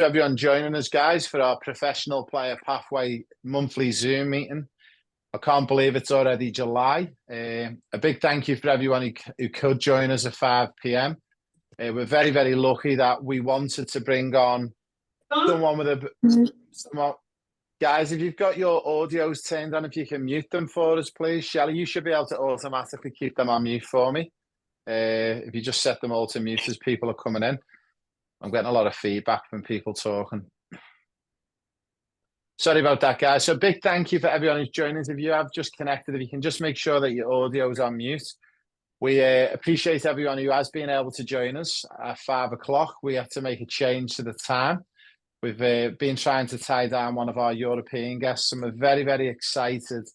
Everyone joining us, guys, for our Professional Player Pathway monthly Zoom meeting. I can't believe it's already July. A big thank you for everyone who could join us at 5 p.m. We're very, very lucky that we wanted to bring on someone with guys, if you've got your audios turned on, if you can mute them for us, please. Shelley, you should be able to automatically keep them on mute for me. If you just set them all to mute as people are coming in. I'm getting a lot of feedback from people talking. Sorry about that, guys. So big thank you for everyone who's joining us. If you have just connected, if you can just make sure that your audio is on mute. We appreciate everyone who has been able to join us at 5 o'clock. We have to make a change to the time. We've been trying to tie down one of our European guests, and we're very, very excited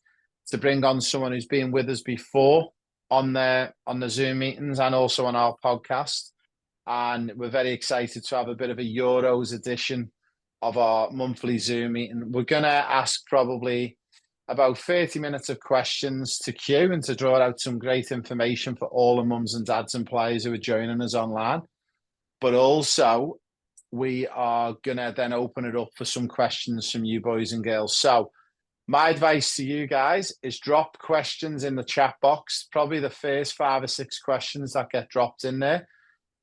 to bring on someone who's been with us before on the Zoom meetings and also on our podcast. And we're very excited to have a bit of a Euros edition of our monthly Zoom meeting. We're going to ask probably about 30 minutes of questions to Q and to draw out some great information for all the mums and dads and players who are joining us online. But also, we are going to then open it up for some questions from you boys and girls. So my advice to you guys is drop questions in the chat box. Probably the first 5 or 6 questions that get dropped in there.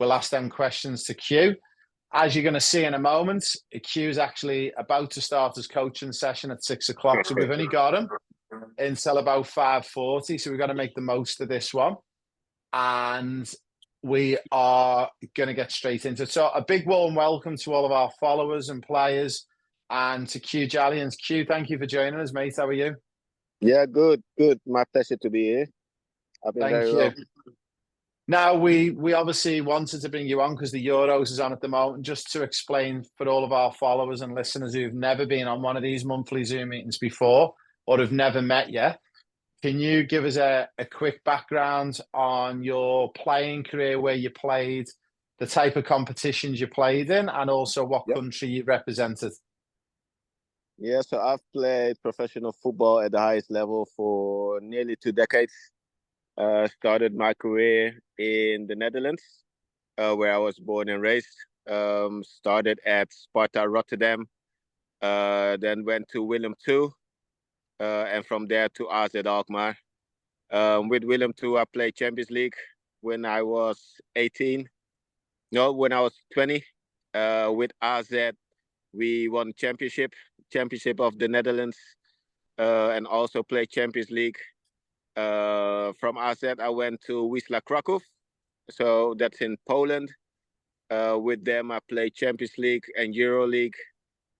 We'll ask them questions to Q. As you're going to see in a moment, Q is actually about to start his coaching session at 6 o'clock. So we've only got him until about 5:40. So we've got to make the most of this one. And we are going to get straight into it. So a big warm welcome to all of our followers and players and to Q Jaliens. Q, thank you for joining us, mate. How are you? Yeah, good. My pleasure to be here. I've been very well. Now, we obviously wanted to bring you on because the Euros is on at the moment, just to explain for all of our followers and listeners who've never been on one of these monthly Zoom meetings before or have never met yet. Can you give us a quick background on your playing career, where you played, the type of competitions you played in, and also what country you represented? Yeah, so I've played professional football at the highest level for nearly 2 decades. Started my career in the Netherlands, where I was born and raised. Started at Sparta Rotterdam, then went to Willem II, and from there to AZ Alkmaar. With Willem II, I played Champions League when I was 18. No, when I was 20. With AZ, we won championship of the Netherlands, and also played Champions League. From AZ, I went to Wisla Krakow, so that's in Poland. With them, I played Champions League and Euro League,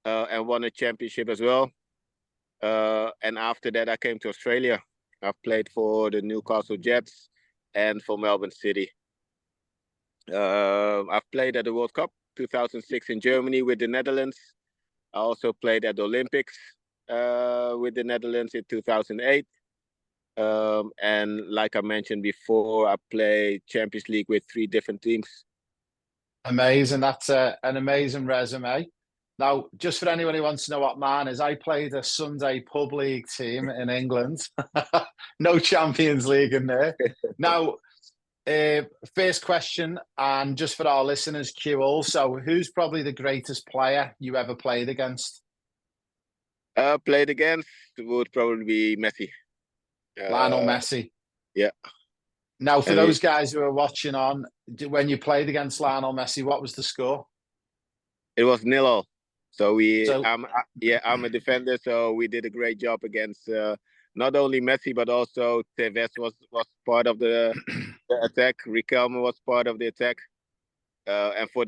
and won a championship as well. And after that, I came to Australia. I've played for the Newcastle Jets and for Melbourne City. I've played at the World Cup 2006 in Germany with the Netherlands. I also played at the Olympics with the Netherlands in 2008. And like I mentioned before, I played Champions League with 3 different teams. Amazing. That's an amazing resume. Now, just for anyone who wants to know what mine is, I played a Sunday pub league team in England. No Champions League in there. Now, first question, and just for our listeners, Q also, who's probably the greatest player you ever played against? Played against would probably be Messi. Lionel Messi. Yeah. Now, for those guys who are watching on, when you played against Lionel Messi, what was the score? It was 0-0. So I'm a defender, so we did a great job against not only Messi but also Tevez was part of the attack. Riquelme was part of the attack. And for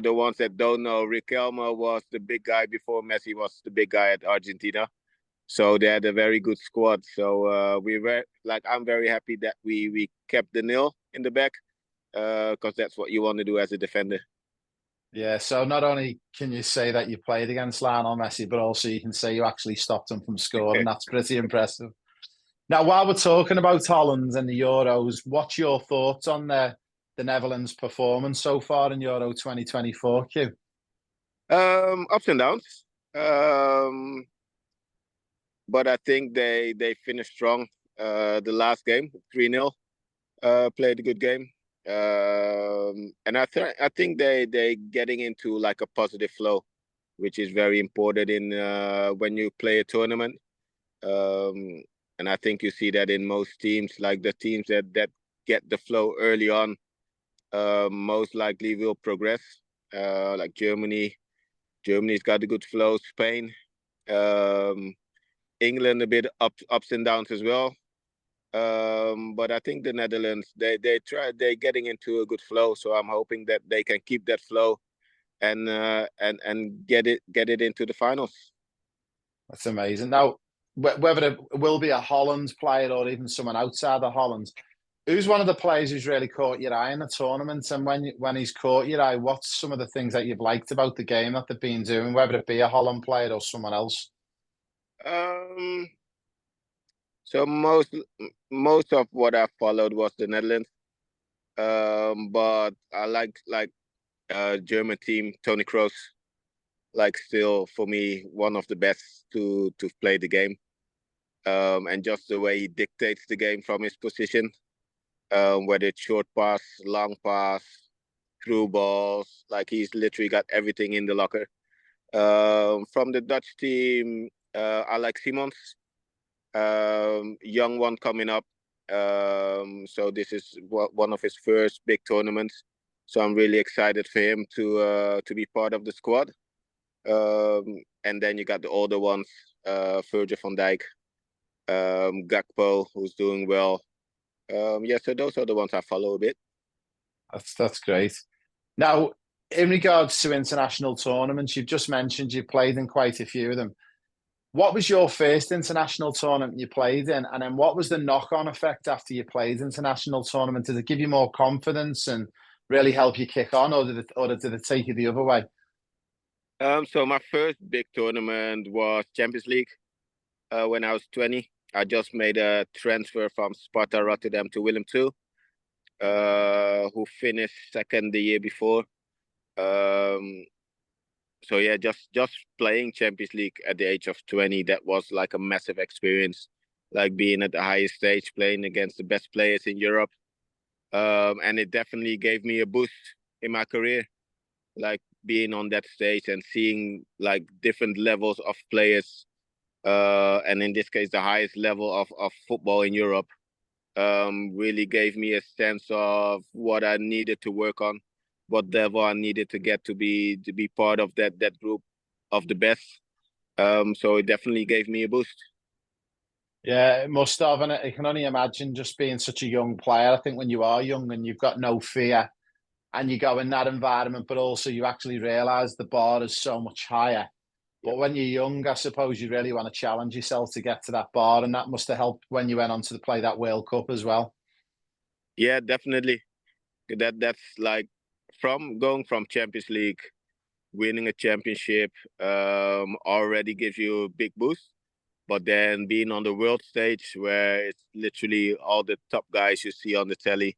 the ones that don't know, Riquelme was the big guy before Messi was the big guy at Argentina. So they had a very good squad. So I'm very happy that we kept the 0 in the back, because that's what you want to do as a defender. Yeah, so not only can you say that you played against Lionel Messi, but also you can say you actually stopped him from scoring. That's pretty impressive. Now, while we're talking about Holland and the Euros, what's your thoughts on the Netherlands' performance so far in Euro 2024, Q? Ups and downs. But I think they finished strong. The last game, 3-0, played a good game. And I think they getting into like a positive flow. which is very important in when you play a tournament. And I think you see that in most teams, like the teams that get the flow early on, most likely will progress. Like Germany, Germany's got a good flow. Spain, um, England, a bit ups and downs as well. But I think the Netherlands, they're getting into a good flow. So I'm hoping that they can keep that flow and get it into the finals. That's amazing. Now, whether it will be a Holland player or even someone outside of Holland, who's one of the players who's really caught your eye in the tournament? And when he's caught your eye, what's some of the things that you've liked about the game that they've been doing, whether it be a Holland player or someone else? So most of what I followed was the Netherlands. But I like German team, Tony Kroos, like still for me one of the best to play the game. And just the way he dictates the game from his position, whether it's short pass, long pass, through balls, like he's literally got everything in the locker. From the Dutch team, I like Simons, young one coming up. So this is one of his first big tournaments. So I'm really excited for him to be part of the squad. And then you got the older ones, Virgil van Dijk, Gakpo, who's doing well. Yeah, so those are the ones I follow a bit. That's great. Now, in regards to international tournaments, you've just mentioned you've played in quite a few of them. What was your first international tournament you played in? And then what was the knock-on effect after you played international tournament? Did it give you more confidence and really help you kick on, or did it take you the other way? So my first big tournament was Champions League when I was 20. I just made a transfer from Sparta Rotterdam to Willem II, who finished second the year before. So yeah, just playing Champions League at the age of 20, that was like a massive experience, like being at the highest stage, playing against the best players in Europe. And it definitely gave me a boost in my career, like being on that stage and seeing like different levels of players, and in this case, the highest level of football in Europe, really gave me a sense of what I needed to work on, what level I needed to get to be part of that group of the best. So it definitely gave me a boost. Yeah, it must have. And I can only imagine just being such a young player. I think when you are young and you've got no fear and you go in that environment, but also you actually realize the bar is so much higher. But when you're young, I suppose you really want to challenge yourself to get to that bar. And that must have helped when you went on to play that World Cup as well. Yeah, definitely. That's like from going from Champions League, winning a championship, already gives you a big boost. But then being on the world stage, where it's literally all the top guys you see on the telly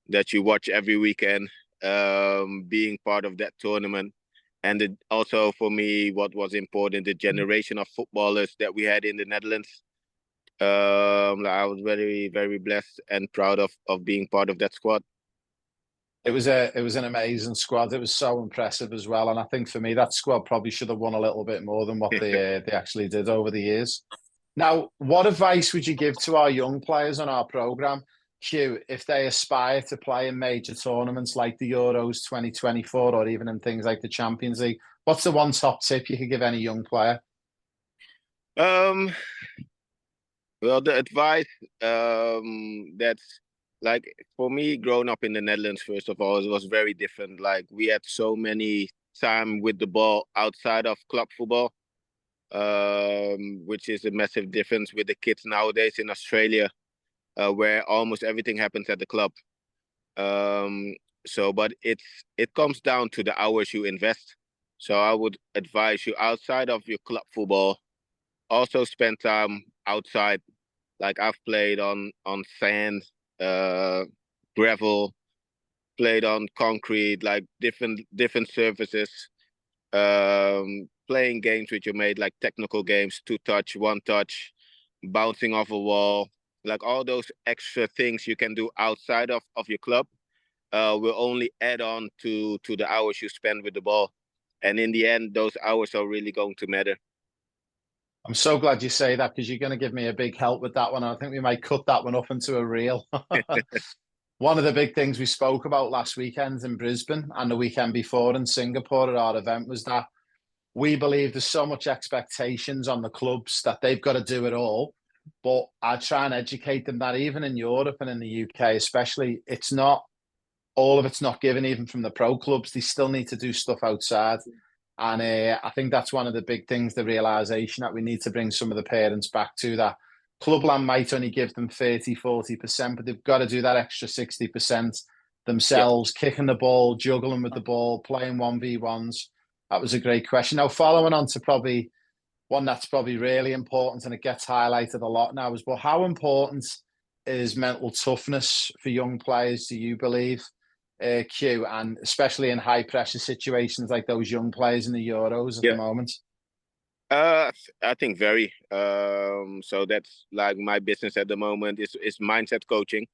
that you watch every weekend, being part of that tournament. And also for me, what was important, the generation of footballers that we had in the Netherlands. I was very, very blessed and proud of being part of that squad. It was an amazing squad. It was so impressive as well. And I think for me, that squad probably should have won a little bit more than what they actually did over the years. Now, what advice would you give to our young players on our program, Hugh, if they aspire to play in major tournaments like the Euros 2024 or even in things like the Champions League? What's the one top tip you could give any young player? Um, well, the advice, that's like for me, growing up in the Netherlands, first of all, it was very different. Like we had so many time with the ball outside of club football, which is a massive difference with the kids nowadays in Australia, where almost everything happens at the club. Um, but it comes down to the hours you invest. So I would advise you outside of your club football, also spend time outside. Like I've played on sand, gravel, played on concrete, like different surfaces. Playing games with your mate, like technical games, 2-touch, 1-touch, bouncing off a wall, like all those extra things you can do outside of your club, will only add on to the hours you spend with the ball. And in the end, those hours are really going to matter. I'm so glad you say that because you're going to give me a big help with that one. I think we might cut that one up into a reel. One of the big things we spoke about last weekend in Brisbane and the weekend before in Singapore at our event was that we believe there's so much expectations on the clubs that they've got to do it all. But I try and educate them that even in Europe and in the UK, especially, it's not all of it's not given even from the pro clubs. They still need to do stuff outside. And I think that's one of the big things, the realization that we need to bring some of the parents back to that. Clubland might only give them 30, 40%, but they've got to do that extra 60% themselves, kicking the ball, juggling with the ball, playing 1v1s. That was a great question. Now, following on to probably one that's probably really important and it gets highlighted a lot now is, well, how important is mental toughness for young players, do you believe? Q, and especially in high pressure situations like those young players in the Euros at the moment? I think very. So that's like my business at the moment is mindset coaching.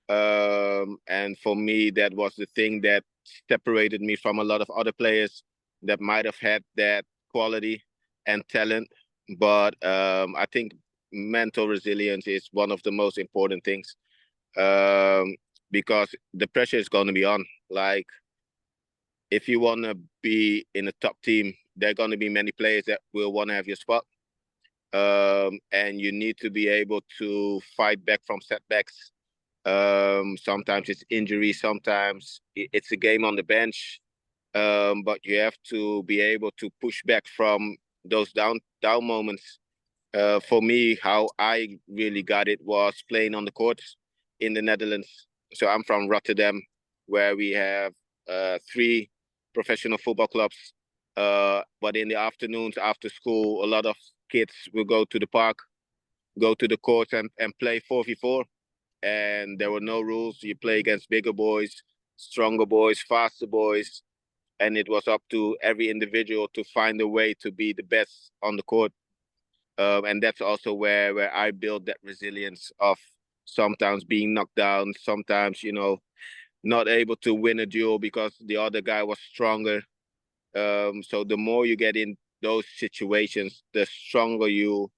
And for me, that was the thing that separated me from a lot of other players that might have had that quality and talent. But I think mental resilience is one of the most important things. Because the pressure is going to be on. Like, if you want to be in a top team, there are going to be many players that will want to have your spot. And you need to be able to fight back from setbacks. Sometimes it's injury, sometimes it's a game on the bench. But you have to be able to push back from those down moments. For me, how I really got it was playing on the courts in the Netherlands. So I'm from Rotterdam, where we have 3 professional football clubs. But in the afternoons after school, a lot of kids will go to the park, go to the courts and play 4v4. And there were no rules. You play against bigger boys, stronger boys, faster boys. And it was up to every individual to find a way to be the best on the court. And that's also where I built that resilience of sometimes being knocked down, sometimes, not able to win a duel because the other guy was stronger. So the more you get in those situations, the stronger you'll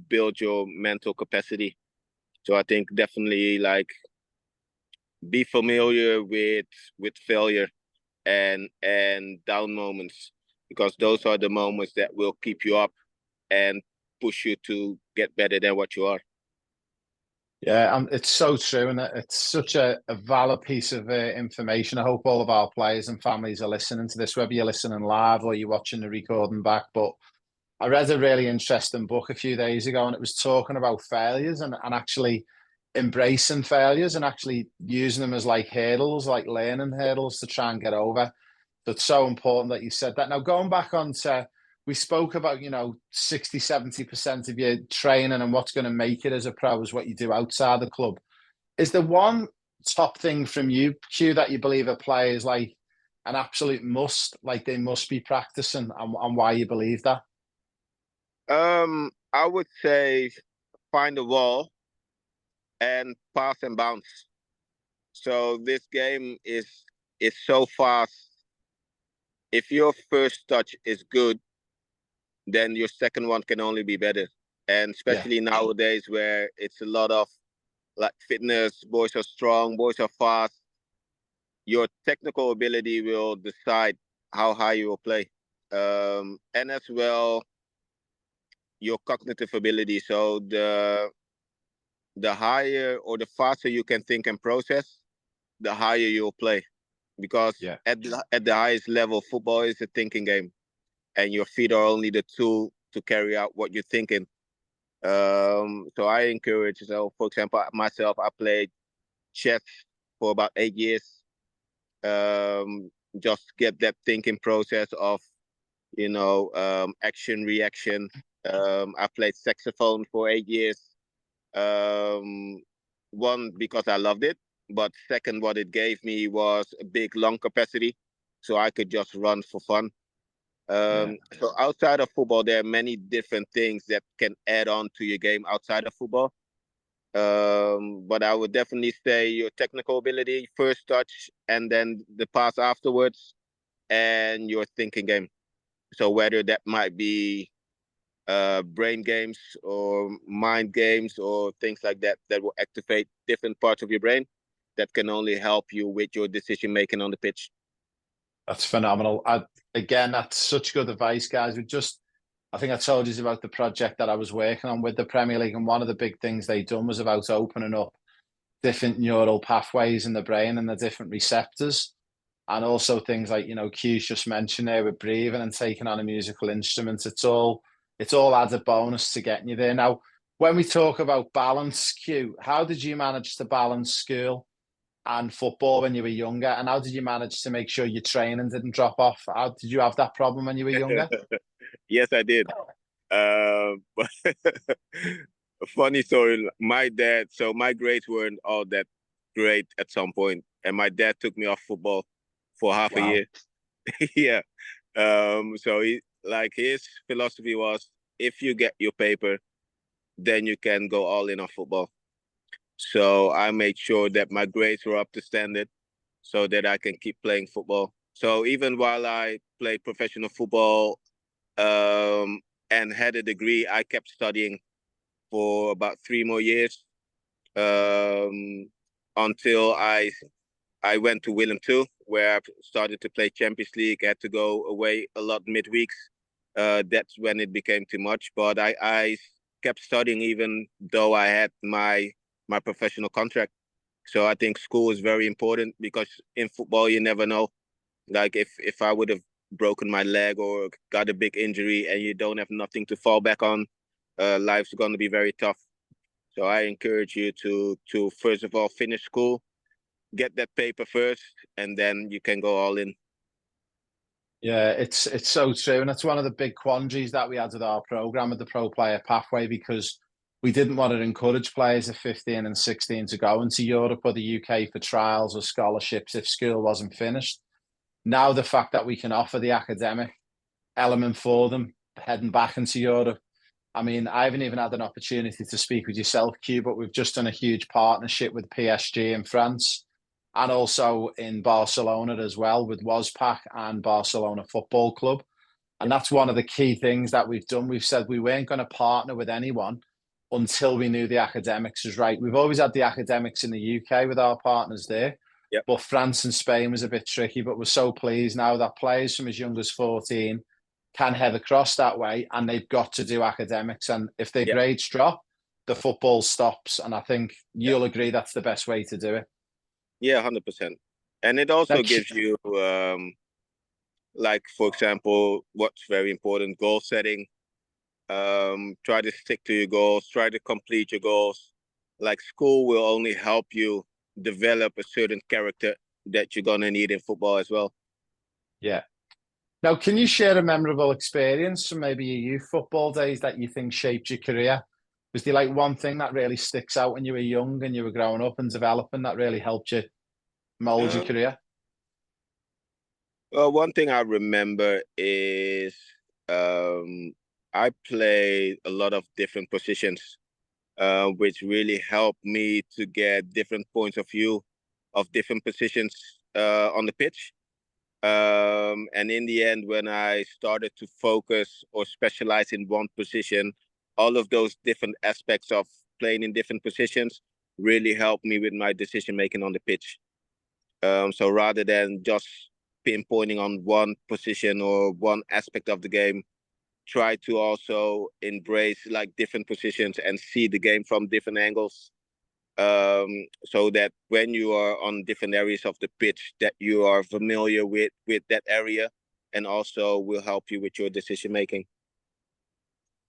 build your mental capacity. So I think definitely like be familiar with failure and down moments, because those are the moments that will keep you up and push you to get better than what you are. Yeah, it's so true, and it's such a valid piece of information. I hope all of our players and families are listening to this, whether you're listening live or you're watching the recording back. But I read a really interesting book a few days ago, and it was talking about failures and actually embracing failures and actually using them as like hurdles, like learning hurdles to try and get over. That's so important that you said that. Now, going back on to, we spoke about, 60, 70% of your training and what's going to make it as a pro is what you do outside the club. Is there one top thing from you, Q, that you believe a player is like an absolute must, like they must be practicing, and why you believe that? I would say find a wall and pass and bounce. So this game is so fast. If your first touch is good, then your second one can only be better. And especially nowadays where it's a lot of like fitness, boys are strong, boys are fast. Your technical ability will decide how high you will play. And as well, your cognitive ability. So the higher or the faster you can think and process, the higher you'll play. Because at the highest level, football is a thinking game, and your feet are only the tool to carry out what you're thinking. So I encourage. So, for example, myself, I played chess for about 8 years. Just get that thinking process of, action, reaction. I played saxophone for 8 years. One, because I loved it, but second, what it gave me was a big lung capacity, so I could just run for fun. So outside of football, there are many different things that can add on to your game outside of football. But I would definitely say your technical ability, first touch, and then the pass afterwards, and your thinking game. So whether that might be brain games or mind games or things like that that will activate different parts of your brain that can only help you with your decision making on the pitch. That's phenomenal. Again, that's such good advice, guys. I think I told you about the project that I was working on with the Premier League, and one of the big things they done was about opening up different neural pathways in the brain and the different receptors. And also things like, Q's just mentioned there with breathing and taking on a musical instrument. It's all added bonus to getting you there. Now, when we talk about balance, Q, how did you manage to balance school and football when you were younger? And how did you manage to make sure your training didn't drop off? How did you have that problem when you were younger? Yes, I did. But a funny story. My grades weren't all that great at some point, and my dad took me off football for half a year. Yeah. So his philosophy was, if you get your paper, then you can go all in on football. So I made sure that my grades were up to standard so that I can keep playing football. So even while I played professional football and had a degree, I kept studying for about 3 more years until I went to Willem II, where I started to play Champions League. I had to go away a lot midweeks. That's when it became too much. But I kept studying even though I had my professional contract. So I think school is very important because in football, you never know. Like if I would have broken my leg or got a big injury and you don't have nothing to fall back on, life's going to be very tough. So I encourage you to first of all finish school, get that paper first, and then you can go all in. Yeah, it's so true. And it's one of the big quandaries that we had with our program with the Pro Player Pathway, because we didn't want to encourage players of 15 and 16 to go into Europe or the UK for trials or scholarships if school wasn't finished. Now, the fact that we can offer the academic element for them heading back into Europe. I mean, I haven't even had an opportunity to speak with yourself, Q, but we've just done a huge partnership with PSG in France and also in Barcelona as well with WASPAC and Barcelona Football Club. And that's one of the key things that we've done. We've said we weren't going to partner with anyone until we knew the academics was right. We've always had the academics in the UK with our partners there. Yep. But France and Spain was a bit tricky, but we're so pleased now that players from as young as 14 can head across that way, and they've got to do academics. And if their grades drop, the football stops. And I think you'll agree that's the best way to do it. Yeah, 100%. And it also gives you, like, for example, what's very important, goal setting. Try to stick to your goals, try to complete your goals. Like, school will only help you develop a certain character that you're going to need in football as well. Yeah. Now, can you share a memorable experience from maybe your youth football days that you think shaped your career? Was there like one thing that really sticks out when you were young and you were growing up and developing that really helped you mold your career? Well, one thing I remember is I played a lot of different positions, which really helped me to get different points of view of different positions on the pitch. And in the end, when I started to focus or specialize in one position, all of those different aspects of playing in different positions really helped me with my decision making on the pitch. So rather than just pinpointing on one position or one aspect of the game, try to also embrace like different positions and see the game from different angles. So that when you are on different areas of the pitch, that you are familiar with that area, and also will help you with your decision making.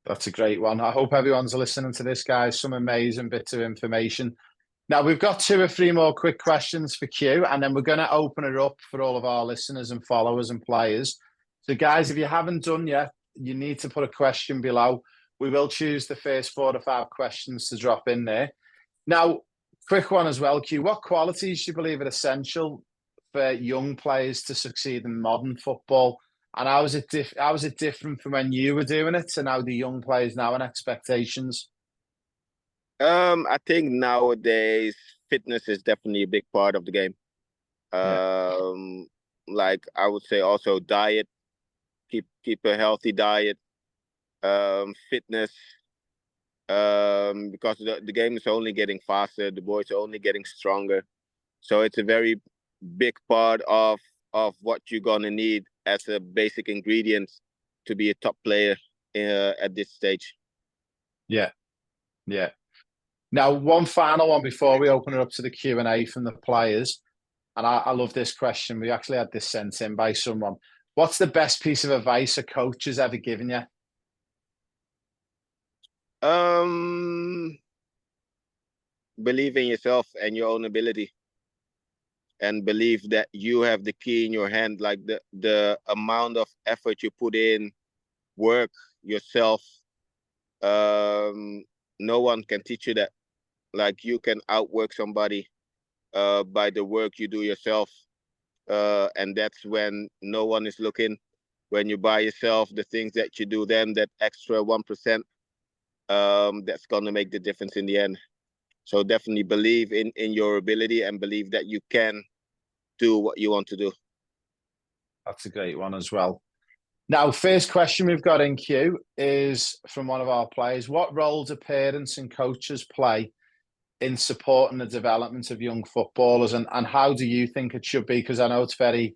That's a great one. I hope everyone's listening to this, guys. Some amazing bits of information. Now, we've got 2 or 3 more quick questions for Q, and then we're going to open it up for all of our listeners and followers and players. So, guys, if you haven't done yet, you need to put a question below. We will choose the first 4 to 5 questions to drop in there. Now, quick one as well, Q. What qualities do you believe are essential for young players to succeed in modern football? And how is it different from when you were doing it to now the young players now and expectations? I think nowadays fitness is definitely a big part of the game. Like I would say also diet. keep a healthy diet, fitness, because the game is only getting faster. The boys are only getting stronger. So it's a very big part of what you're gonna need as a basic ingredient to be a top player at this stage. Yeah, yeah. Now, one final one before we open it up to the Q&A from the players. And I love this question. We actually had this sent in by someone. What's the best piece of advice a coach has ever given you? Believe in yourself and your own ability, and believe that you have the key in your hand. Like the amount of effort you put in, work yourself, no one can teach you that. Like, you can outwork somebody by the work you do yourself, and that's when no one is looking. When you by yourself, the things that you do, then that extra 1%, that's gonna make the difference in the end. So definitely believe in your ability and believe that you can do what you want to do. That's a great one as well. Now, first question we've got in queue is from one of our players. What role do parents and coaches play in supporting the development of young footballers, and how do you think it should be? Because I know it's very,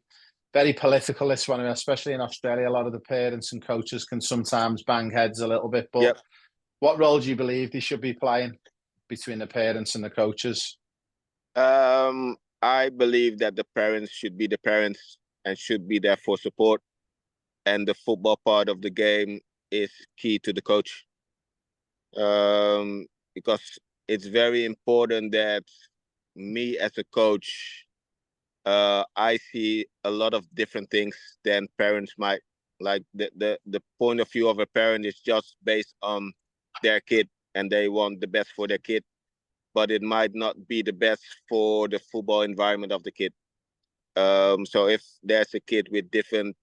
very political, this one, especially in Australia. A lot of the parents and coaches can sometimes bang heads a little bit, but what role do you believe they should be playing between the parents and the coaches? I believe that the parents should be the parents and should be there for support, and the football part of the game is key to the coach, because it's very important that me as a coach, I see a lot of different things than parents might. Like, the point of view of a parent is just based on their kid, and they want the best for their kid, but it might not be the best for the football environment of the kid. So if there's a kid with different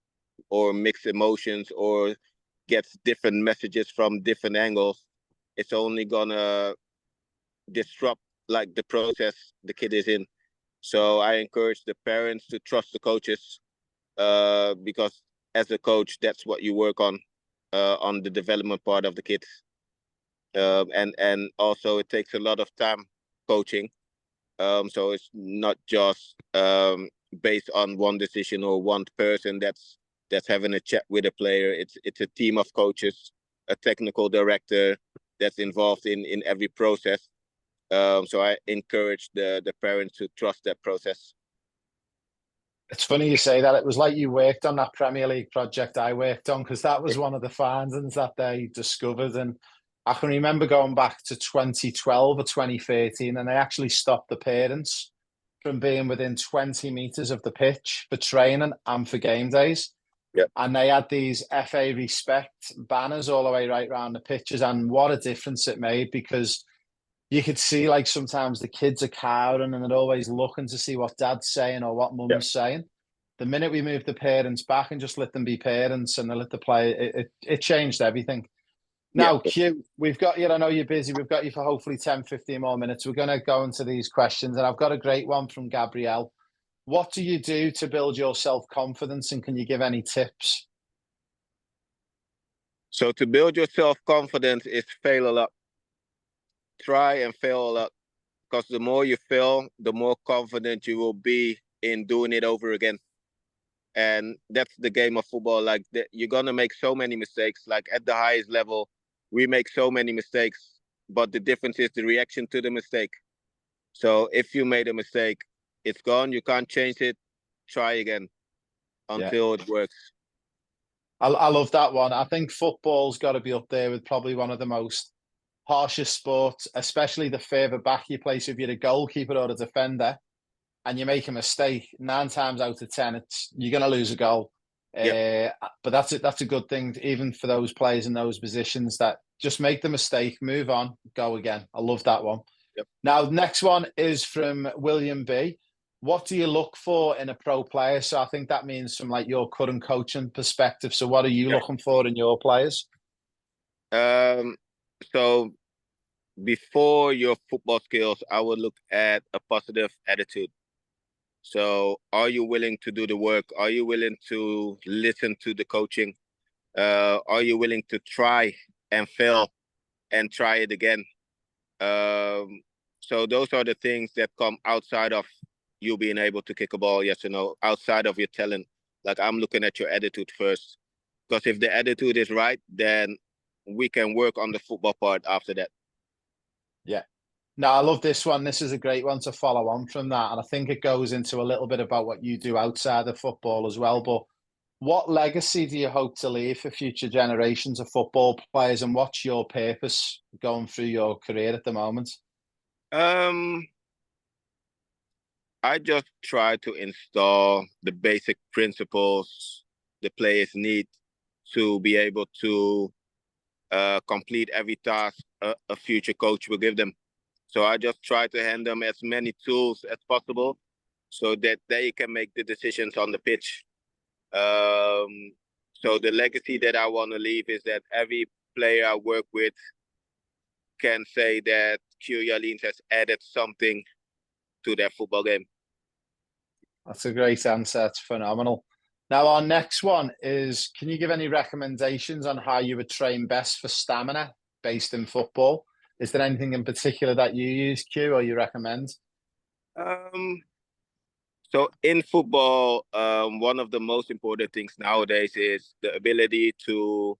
or mixed emotions or gets different messages from different angles, it's only gonna disrupt like the process the kid is in. So I encourage the parents to trust the coaches, because as a coach, that's what you work on the development part of the kids. And also it takes a lot of time coaching. So it's not just based on one decision or one person that's having a chat with a player. It's a team of coaches, a technical director that's involved in every process. So I encourage the parents to trust that process. It's funny you say that. It was like you worked on that Premier League project I worked on, because that was one of the findings that they discovered. And I can remember going back to 2012 or 2013, and they actually stopped the parents from being within 20 metres of the pitch for training and for game days. Yep. And they had these FA Respect banners all the way right around the pitches. And what a difference it made, because you could see, like, sometimes the kids are cowering and they're always looking to see what dad's saying or what mum's saying. The minute we moved the parents back and just let them be parents and they let the play, it changed everything. Now, Q, we've got you. I know you're busy. We've got you for hopefully 10, 15 more minutes. We're going to go into these questions, and I've got a great one from Gabrielle. What do you do to build your self-confidence, and can you give any tips? So to build your self-confidence is fail a lot. Try and fail a lot, because the more you fail, the more confident you will be in doing it over again. And that's the game of football. Like, you're gonna make so many mistakes. Like, at the highest level, we make so many mistakes, but the difference is the reaction to the mistake. So if you made a mistake, it's gone. You can't change it. Try again until it works. I love that one. I think football's got to be up there with probably one of the most harshest sports, especially the further back you play. So if you're a goalkeeper or a defender and you make a mistake, 9 times out of 10, you're going to lose a goal. But that's a good thing, even for those players in those positions, that just make the mistake, move on, go again. I love that one. Now, next one is from William B. What do you look for in a pro player? So I think that means from like your current coaching perspective. So what are you looking for in your players? So before your football skills, I would look at a positive attitude. So are you willing to do the work? Are you willing to listen to the coaching? Are you willing to try and fail and try it again? So those are the things that come outside of you being able to kick a ball, yes or no, outside of your talent. Like, I'm looking at your attitude first. Because if the attitude is right, then we can work on the football part after that. Yeah. No, I love this one. This is a great one to follow on from that. And I think it goes into a little bit about what you do outside of football as well. But what legacy do you hope to leave for future generations of football players? And what's your purpose going through your career at the moment? Um, I just try to install the basic principles the players need to be able to complete every task a future coach will give them. So I just try to hand them as many tools as possible so that they can make the decisions on the pitch. So the legacy that I want to leave is that every player I work with can say that Jaliens has added something to their football game. That's a great answer. It's phenomenal. Now, our next one is, can you give any recommendations on how you would train best for stamina based in football? Is there anything in particular that you use, Q, or you recommend? So in football, one of the most important things nowadays is the ability to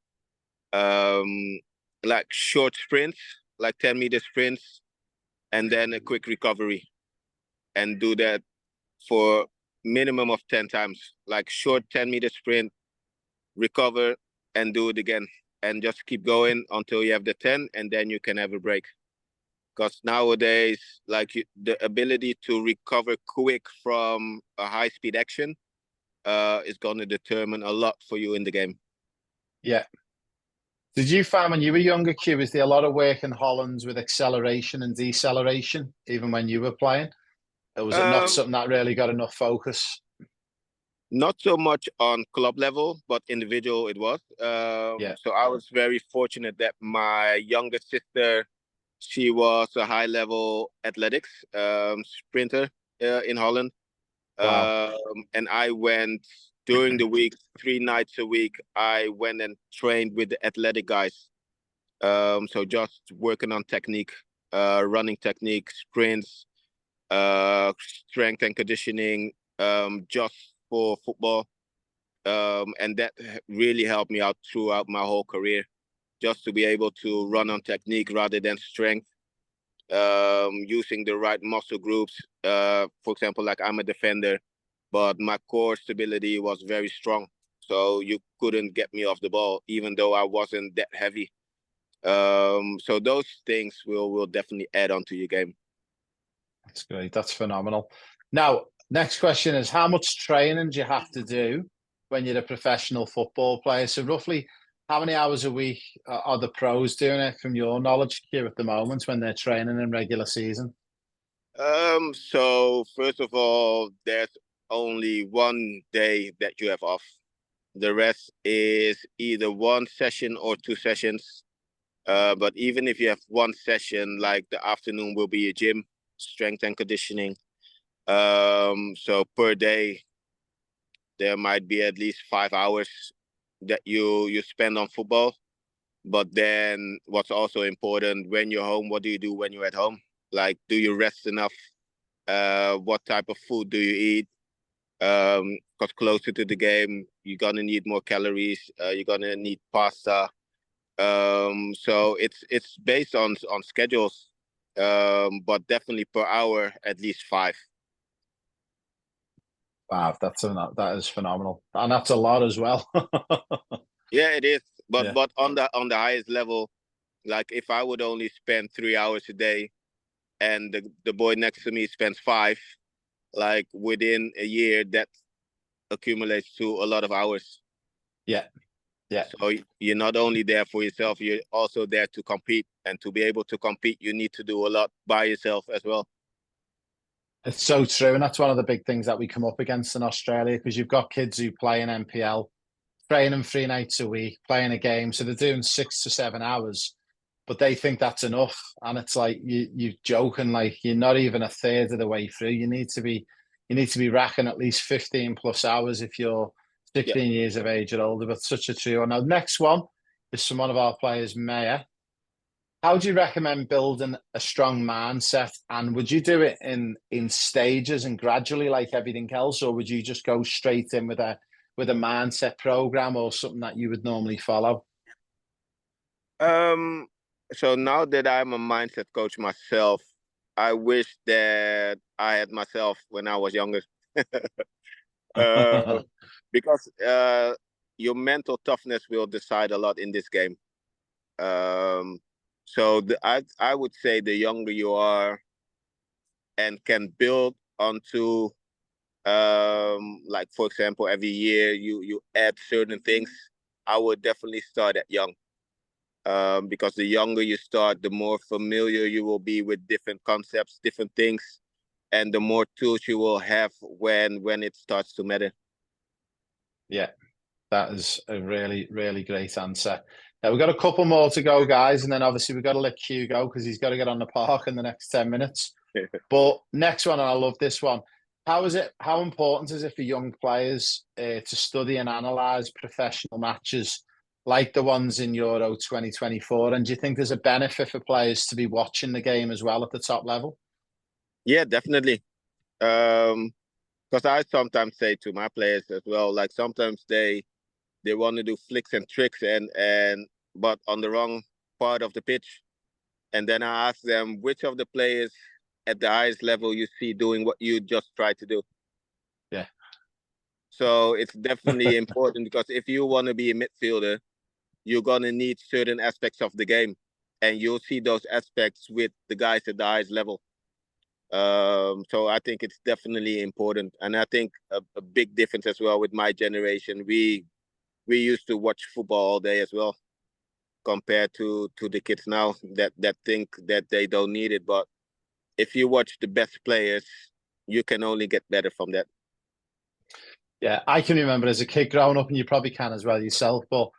like short sprints, like 10-meter sprints, and then a quick recovery, and do that for minimum of 10 times, like short 10-meter sprint, recover, and do it again, and just keep going until you have the 10, and then you can have a break. Because nowadays, like, the ability to recover quick from a high-speed action is going to determine a lot for you in the game. Yeah. Did you find when you were younger, Q, was there a lot of work in Holland with acceleration and deceleration, even when you were playing? Or was it not something that really got enough focus? Not so much on club level, but individual it was. Yeah. So I was very fortunate that my younger sister, she was a high-level athletics sprinter in Holland. Wow. And I went during the week, 3 nights a week, I went and trained with the athletic guys. So just working on technique, running technique, sprints, strength and conditioning, just for football. And that really helped me out throughout my whole career, just to be able to run on technique rather than strength, using the right muscle groups. For example, like, I'm a defender, but my core stability was very strong. So you couldn't get me off the ball, even though I wasn't that heavy. So those things will definitely add on to your game. That's great. That's phenomenal. Now, next question is, how much training do you have to do when you're a professional football player? So roughly, how many hours a week are the pros doing it, from your knowledge here at the moment, when they're training in regular season? So first of all, there's only one day that you have off. The rest is either one session or 2 sessions. But even if you have one session, like, the afternoon will be a gym, strength and conditioning. So per day, there might be at least 5 hours that you spend on football. But then what's also important, when you're home, what do you do when you're at home? Like, do you rest enough? What type of food do you eat? Because closer to the game, you're gonna need more calories. You're gonna need pasta. So it's based on schedules, but definitely per hour at least 5. Wow, that is phenomenal, and that's a lot as well. Yeah, it is. But Yeah, but on the highest level, like, if I would only spend 3 hours a day, and the boy next to me spends 5, like, within a year, that accumulates to a lot of hours. yeah, yeah. So you're not only there for yourself, you're also there to compete. And to be able to compete, you need to do a lot by yourself as well. It's so true, and that's one of the big things that we come up against in Australia, because you've got kids who play in NPL, training 3 nights a week, playing a game, so they're doing 6 to 7 hours, but they think that's enough, and it's like you're joking, like, you're not even a third of the way through. You need to be you need to be racking at least 15 plus hours if you're Yeah. 16 years of age or older. But such a true one. Now, next one is from one of our players, Maya. How do you recommend building a strong mindset? And would you do it in stages and gradually, like everything else, or would you just go straight in with a mindset program or something that you would normally follow? So now that I'm a mindset coach myself, I wish that I had myself when I was younger. Because your mental toughness will decide a lot in this game. So I would say the younger you are and can build onto, like, for example, every year you add certain things, I would definitely start at young. Because the younger you start, the more familiar you will be with different concepts, different things, and the more tools you will have when it starts to matter. Yeah, that is a really, really great answer. Now, we've got a couple more to go, guys, and then obviously we've got to let Q go because he's got to get on the park in the next 10 minutes. But next one, and I love this one. How important is it for young players to study and analyze professional matches like the ones in Euro 2024? And do you think there's a benefit for players to be watching the game as well at the top level? Yeah, definitely. Because I sometimes say to my players as well, like sometimes they want to do flicks and tricks but on the wrong part of the pitch. And then I ask them which of the players at the highest level you see doing what you just tried to do. Yeah. So it's definitely important because if you want to be a midfielder, you're going to need certain aspects of the game. And you'll see those aspects with the guys at the highest level. So I think it's definitely important. And I think a big difference as well with my generation, we used to watch football all day as well, compared to the kids now that think that they don't need it. But if you watch the best players, you can only get better from that. Yeah, I can remember as a kid growing up, and you probably can as well yourself, but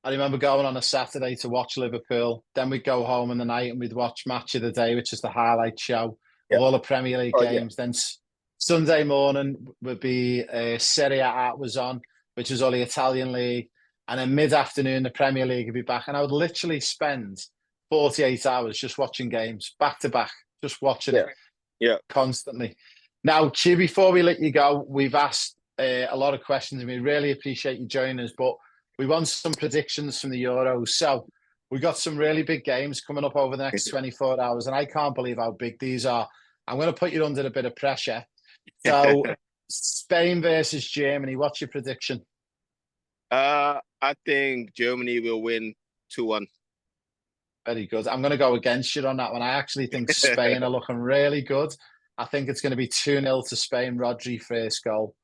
I remember going on a Saturday to watch Liverpool. Then we'd go home in the night and we'd watch Match of the Day, which is the highlight show of all the Premier League games. Yeah. Then Sunday morning would be Serie A was on, which is all the Italian league. And then mid-afternoon, the Premier League would be back. And I would literally spend 48 hours just watching games, back to back, just watching it constantly. Now, Q, before we let you go, we've asked a lot of questions and we really appreciate you joining us, but we want some predictions from the Euros. So we've got some really big games coming up over the next 24 hours, and I can't believe how big these are. I'm going to put you under a bit of pressure. So Spain versus Germany, what's your prediction? I think Germany will win 2-1. Very good. I'm going to go against you on that one. I actually think Spain are looking really good. I think it's going to be 2-0 to Spain. Rodri first goal.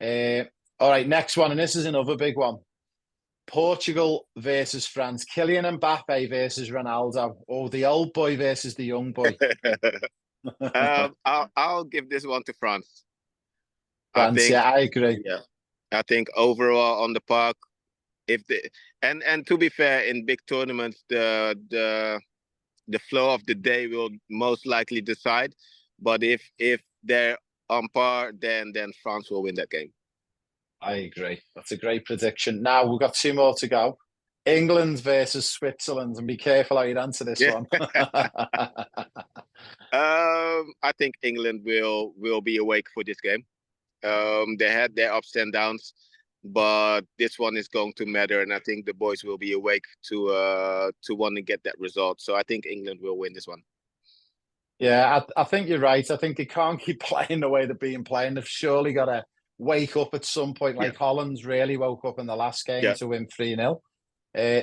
All right, next one, and this is another big one. Portugal versus France. Kylian Mbappe versus Ronaldo. Or the old boy versus the young boy. I'll give this one to France. France, I agree. Yeah, I think overall on the park, and to be fair, in big tournaments, the flow of the day will most likely decide. But if they're on par, then France will win that game. I agree. That's a great prediction. Now we've got 2 more to go. England versus Switzerland, and be careful how you answer this one. I think England will be awake for this game. They had their ups and downs, but this one is going to matter, and I think the boys will be awake to want to get that result. So I think England will win this one. Yeah, I think you're right. I think they can't keep playing the way they've been playing. They've surely got to wake up at some point, like Holland's really woke up in the last game to win 3-0.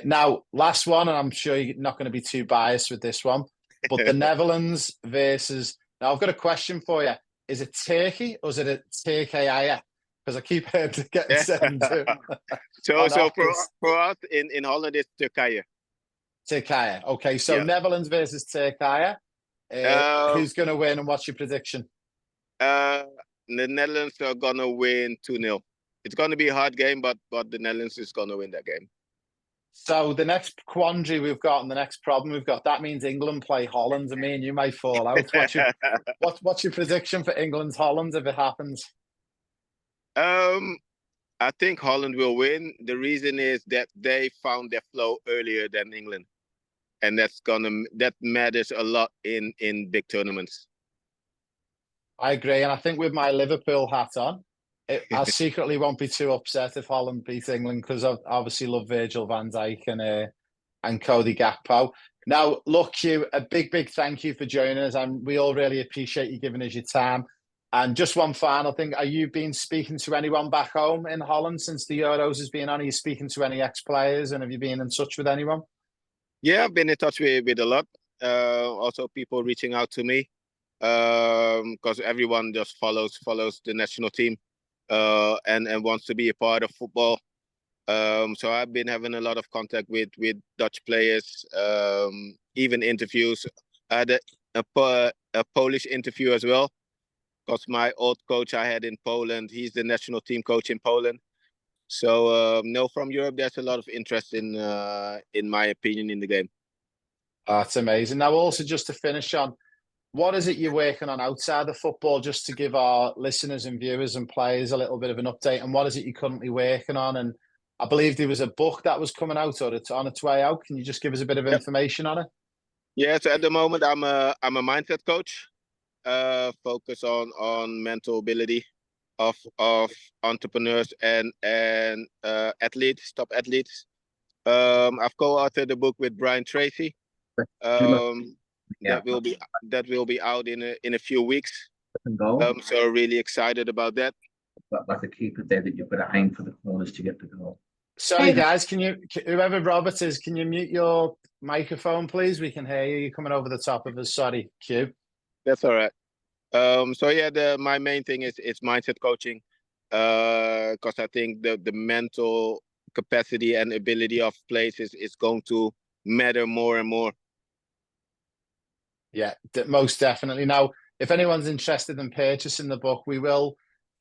Now, last one, and I'm sure you're not going to be too biased with this one, but the Netherlands versus... Now, I've got a question for you. Is it Turkey or is it a Turkije? Because I keep getting said So for us in Holland, it's Turkije. Turkije. Okay, so Netherlands versus Turkije. Who's going to win and what's your prediction? The Netherlands are going to win 2-0. It's going to be a hard game, but the Netherlands is going to win that game. So the next quandary we've got and the next problem we've got, that means England play Holland, and me and you might fall out. What's your prediction for England's Holland if it happens? I think Holland will win. The reason is that they found their flow earlier than England, and that matters a lot in big tournaments. I agree, and I think with my Liverpool hat on, I secretly won't be too upset if Holland beat England, because I obviously love Virgil van Dijk and Cody Gakpo. Now, look, Hugh, a big thank you for joining us, and we all really appreciate you giving us your time. And just one final thing, are you been speaking to anyone back home in Holland since the Euros has been on? Are you speaking to any ex-players, and have you been in touch with anyone? Yeah, I've been in touch with a lot. Also, people reaching out to me because everyone just follows the national team and wants to be a part of football. So I've been having a lot of contact with Dutch players, even interviews. I had a Polish interview as well, because my old coach I had in Poland, he's the national team coach in Poland. So no, from Europe, there's a lot of interest in my opinion, in the game. That's amazing. Now, also just to finish on, what is it you're working on outside of football, just to give our listeners and viewers and players a little bit of an update? And what is it you're currently working on? And I believe there was a book that was coming out, or it's on its way out. Can you just give us a bit of information on it? Yeah, so at the moment I'm a mindset coach, focus on mental ability of entrepreneurs and athletes, top athletes. I've co-authored the book with Brian Tracy. That will be out in a few weeks. So really excited about that. Like a keeper there, that you've got to aim for the corners to get the goal. Sorry, guys, whoever Robert is, can you mute your microphone, please? We can hear you. You're coming over the top of us. Sorry, Q. That's all right. So yeah, my main thing is mindset coaching, because I think the mental capacity and ability of players is going to matter more and more. Yeah, most definitely. Now, if anyone's interested in purchasing the book, we will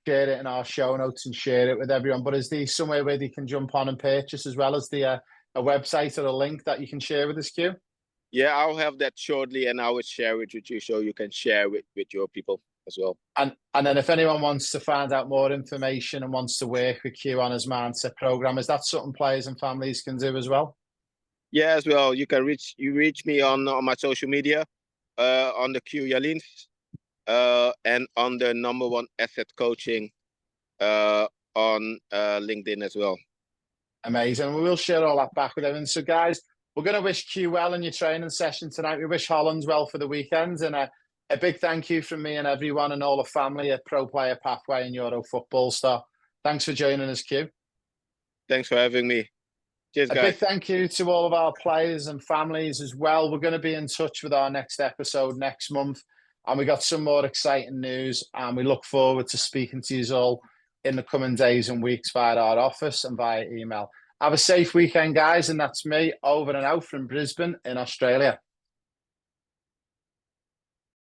share it in our show notes and share it with everyone. But is there somewhere where they can jump on and purchase, as well as a website or a link that you can share with us, Q? Yeah, I'll have that shortly, and I will share it with you, so you can share with your people as well. And then if anyone wants to find out more information and wants to work with Q on his mindset program, is that something players and families can do as well? Yeah, as well. You can reach me on my social media, on the Q Jaliens, and on the #1 asset coaching on LinkedIn as well. Amazing. We will share all that back with everyone. So guys, we're going to wish Q well in your training session tonight. We wish Holland well for the weekend, and a big thank you from me and everyone and all the family at Pro Player Pathway and Euro Football Star. Thanks for joining us, Q. Thanks for having me. Cheers, guys. A big thank you to all of our players and families as well. We're going to be in touch with our next episode next month, and we got some more exciting news, and we look forward to speaking to you all in the coming days and weeks via our office and via email. Have a safe weekend, guys, and that's me over and out from Brisbane in Australia.